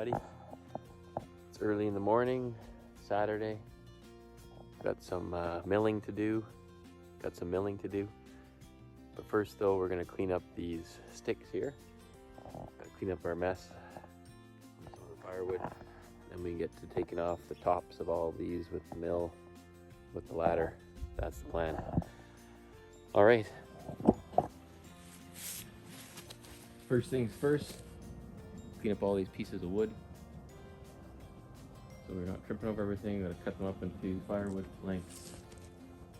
everybody. It's early in the morning, Saturday. Got some milling to do. But first though, we're gonna clean up these sticks here. Gotta clean up our mess. Some of the firewood. Then we can get to taking off the tops of all of these with the mill, with the ladder. That's the plan. All right. First things first, clean up all these pieces of wood. So we're not tripping over everything. Gotta cut them up into firewood lengths.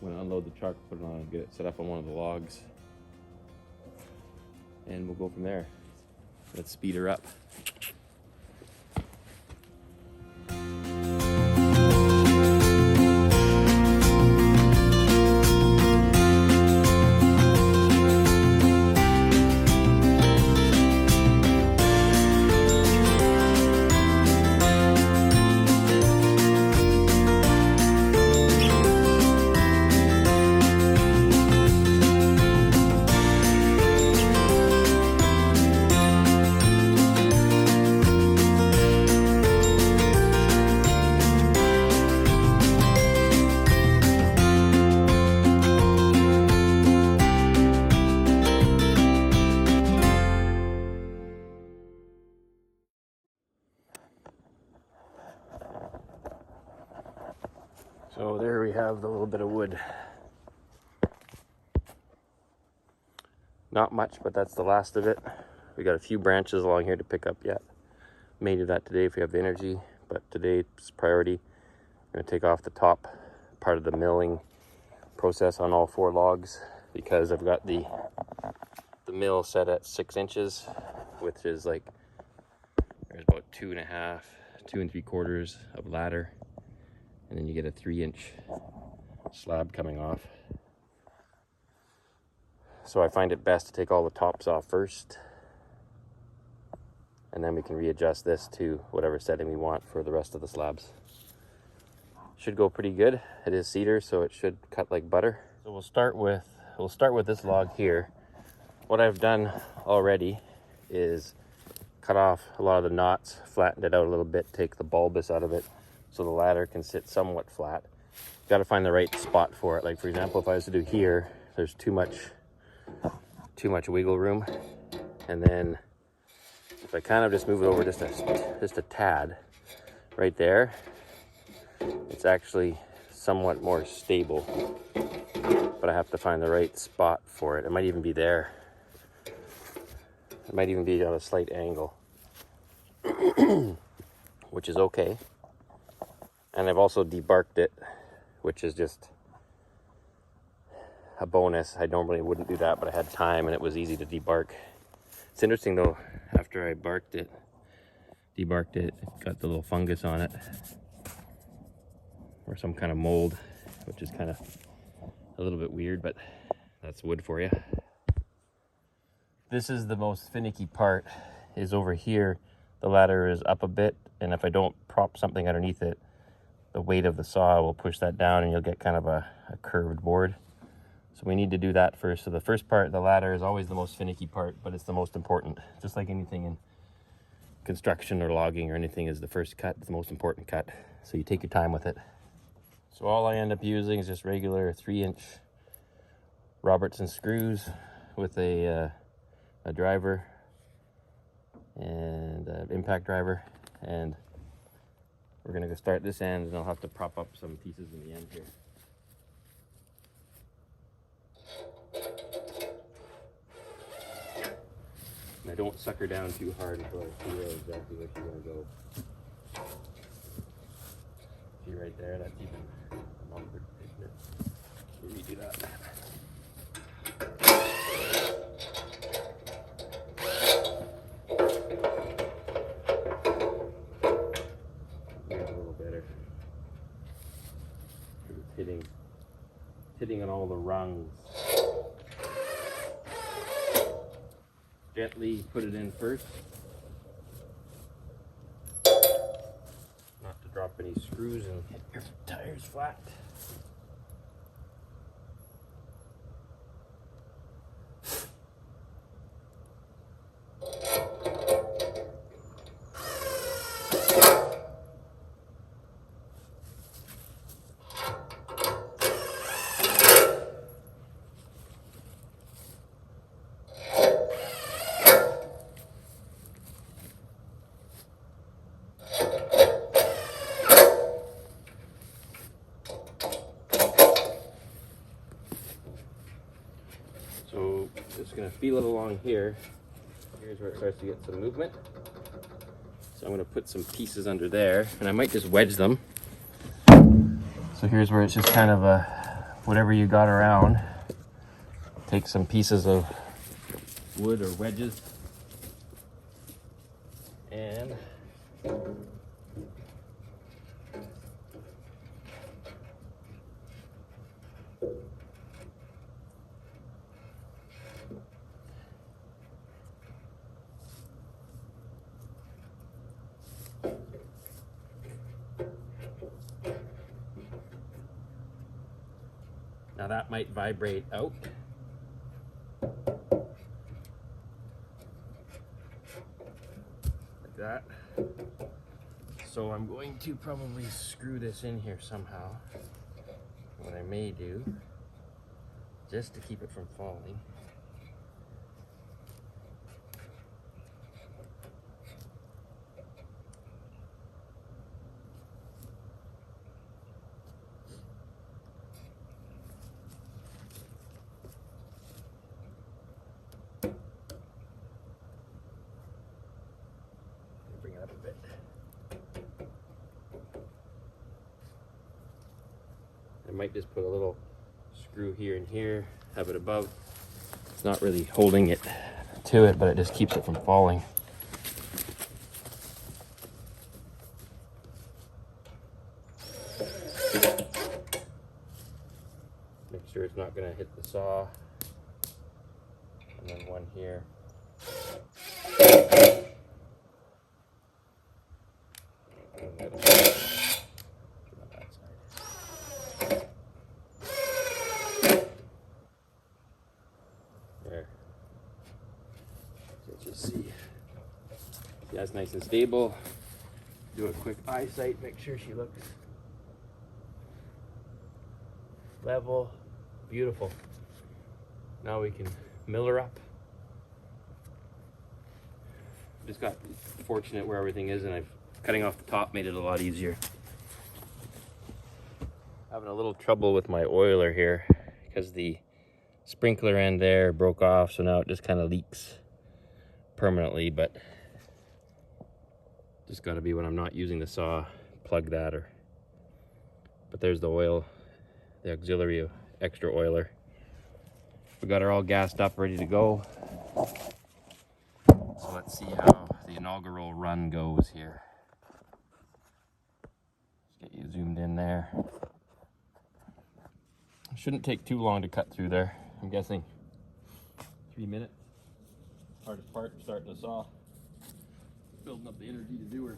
I'm gonna unload the truck, put it on, and get it set up on one of the logs. And we'll go from there. Let's speed her up. So there we have the little bit of wood. Not much, but that's the last of it. We got a few branches along here to pick up yet. May do that today if we have the energy, but today's priority. I'm gonna take off the top part of the milling process on all 4 logs because I've got the mill set at 6 inches, which is like, there's about 2.5, 2 3/4 of ladder. And then you get a 3-inch slab coming off. So I find it best to take all the tops off first, and then we can readjust this to whatever setting we want for the rest of the slabs. Should go pretty good. It is cedar, so it should cut like butter. So we'll start with this log here. What I've done already is cut off a lot of the knots, flattened it out a little bit, take the bulbous out of it, so the ladder can sit somewhat flat. Got to find the right spot for it. Like for example, if I was to do here, there's too much wiggle room. And then if I kind of just move it over just a tad right there, it's actually somewhat more stable. But I have to find the right spot for it. It might even be there. It might even be on a slight angle, which is okay. And I've also debarked it, which is just a bonus. I normally wouldn't do that, but I had time and it was easy to debark. It's interesting though, after I debarked it, it got the little fungus on it, or some kind of mold, which is kind of a little bit weird, but that's wood for you. This is the most finicky part, is over here. The ladder is up a bit, and if I don't prop something underneath it, the weight of the saw will push that down and you'll get kind of a curved board. So we need to do that first. So the first part, the ladder, is always the most finicky part, but it's the most important. Just like anything in construction or logging or anything, is the first cut, the most important cut. So you take your time with it. So all I end up using is just regular 3-inch Robertson screws with a driver and an impact driver, and we're gonna go start this end, and I'll have to prop up some pieces in the end here. And I don't sucker down too hard until I feel exactly where you're gonna go. See right there, that's even longer. Redo that. Hitting on all the rungs. Gently put it in first. Not to drop any screws and hit your tires flat. just gonna feel it along here. Here's where it starts to get some movement. So I'm gonna put some pieces under there, and I might just wedge them. So here's where it's just kind of a, whatever you got around. Take some pieces of wood or wedges, and now that might vibrate out. Like that. So I'm going to probably screw this in here somehow. What I may do, just to keep it from falling. Bring it up a bit. I might just put a little screw here and here, have it above. It's not really holding it to it, but it just keeps it from falling. Make sure it's not going to hit the saw. And then one here. There. So just see. Yeah, it's nice and stable. Do a quick eyesight, make sure she looks level. Beautiful. Now we can mill her up. Just got fortunate where everything is, and I've cutting off the top made it a lot easier. Having a little trouble with my oiler here because the sprinkler end there broke off, so now it just kind of leaks permanently, but just got to be when I'm not using the saw, plug that. Or but there's the oil, the auxiliary extra oiler. We got her all gassed up, ready to go. So let's see how the inaugural run goes here. Just get you zoomed in there. It shouldn't take too long to cut through there. I'm guessing 3 minutes. Hardest part, starting the saw. Building up the energy to do her.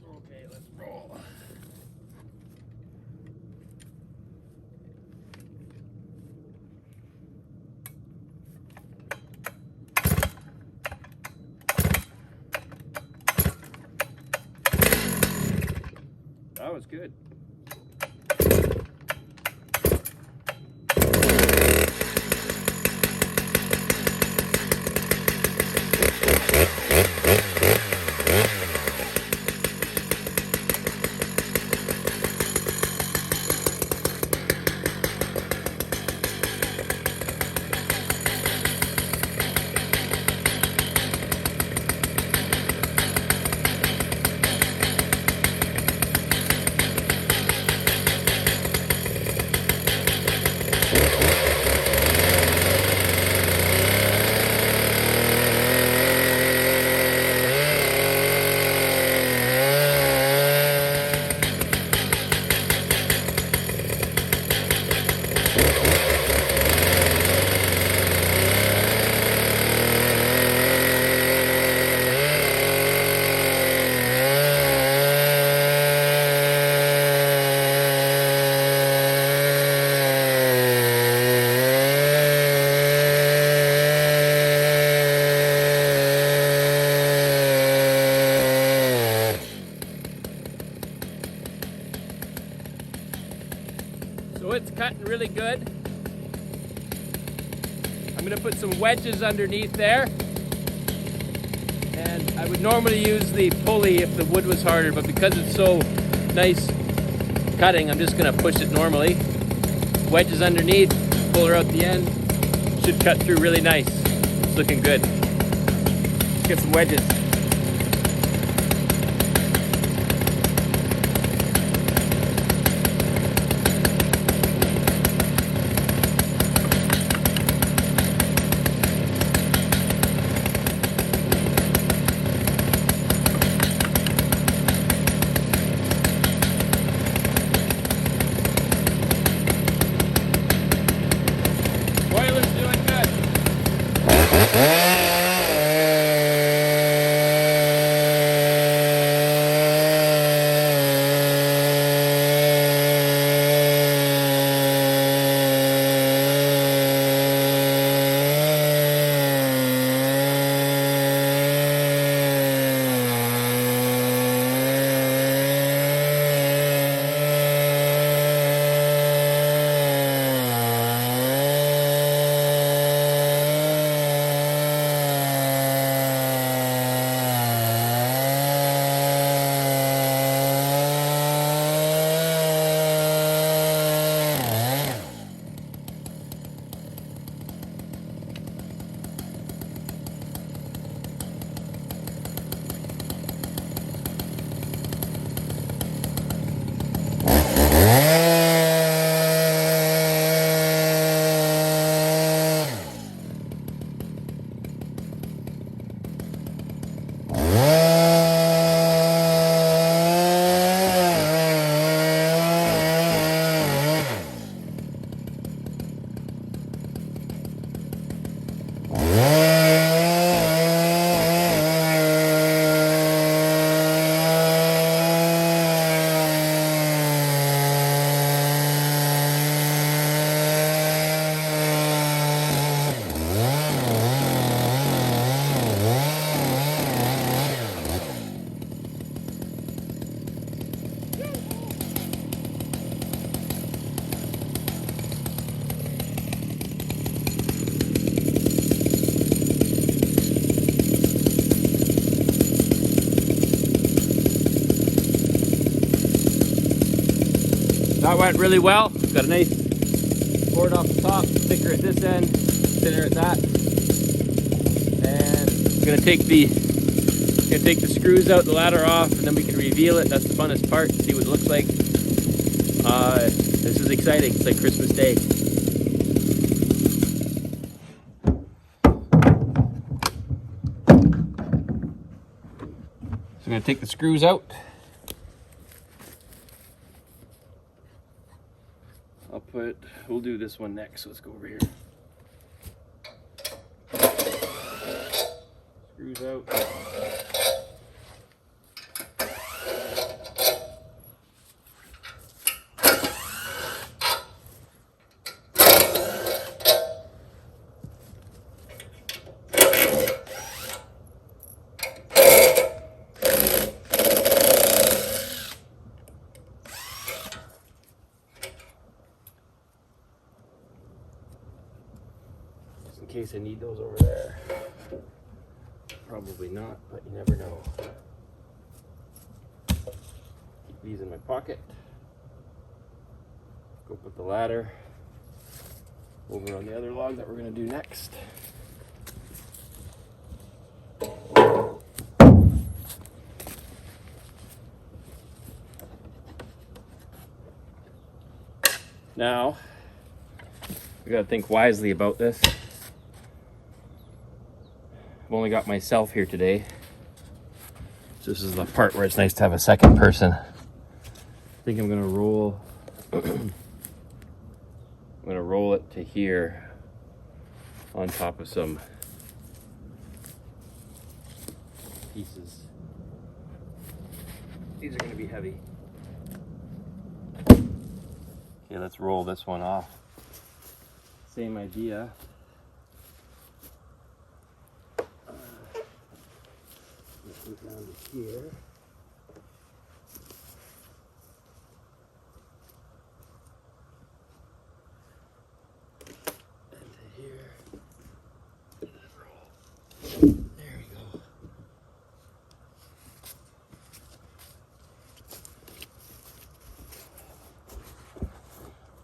Okay, let's roll. That was good. So it's cutting really good. I'm going to put some wedges underneath there. And I would normally use the pulley if the wood was harder, but because it's so nice cutting, I'm just going to push it normally. wedges underneath, pull her out the end. Should cut through really nice. It's looking good. Let's get some wedges. That went really well. Got a nice board off the top, thicker at this end, thinner at that. And I'm gonna take the screws out, the ladder off, and then we can reveal it. That's the funnest part, see what it looks like. This is exciting. It's like Christmas Day. So I'm gonna take the screws out. We'll do this one next, so let's go over here. Screws out. In case I need those over there. Probably not, but you never know. Keep these in my pocket. Go put the ladder over on the other log that we're going to do next. Now, we got to think wisely about this. I've only got myself here today. So this is the part where it's nice to have a second person. I think I'm gonna roll I'm gonna roll it to here on top of some pieces. These are gonna be heavy. Okay, let's roll this one off. Same idea. Down to here. And to here. And roll. There we go.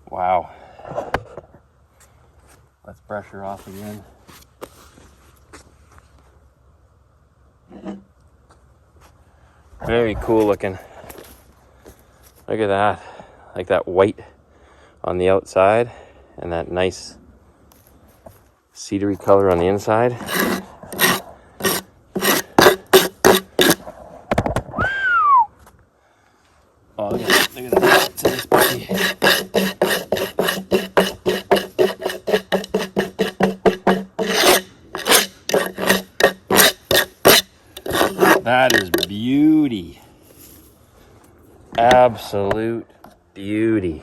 Wow. pressure off again. Very cool looking. Look at that. Like that white on the outside and that nice cedary color on the inside. Oh, look at that. It's a nice puppy. That is beauty. Absolute beauty.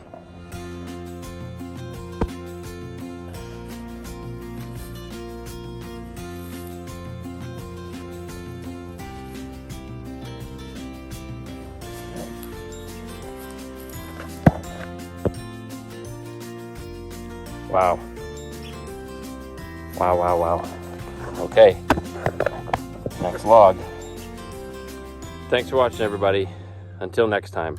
Wow. Wow, wow, wow. Okay. Next log. Thanks for watching, everybody. Until next time.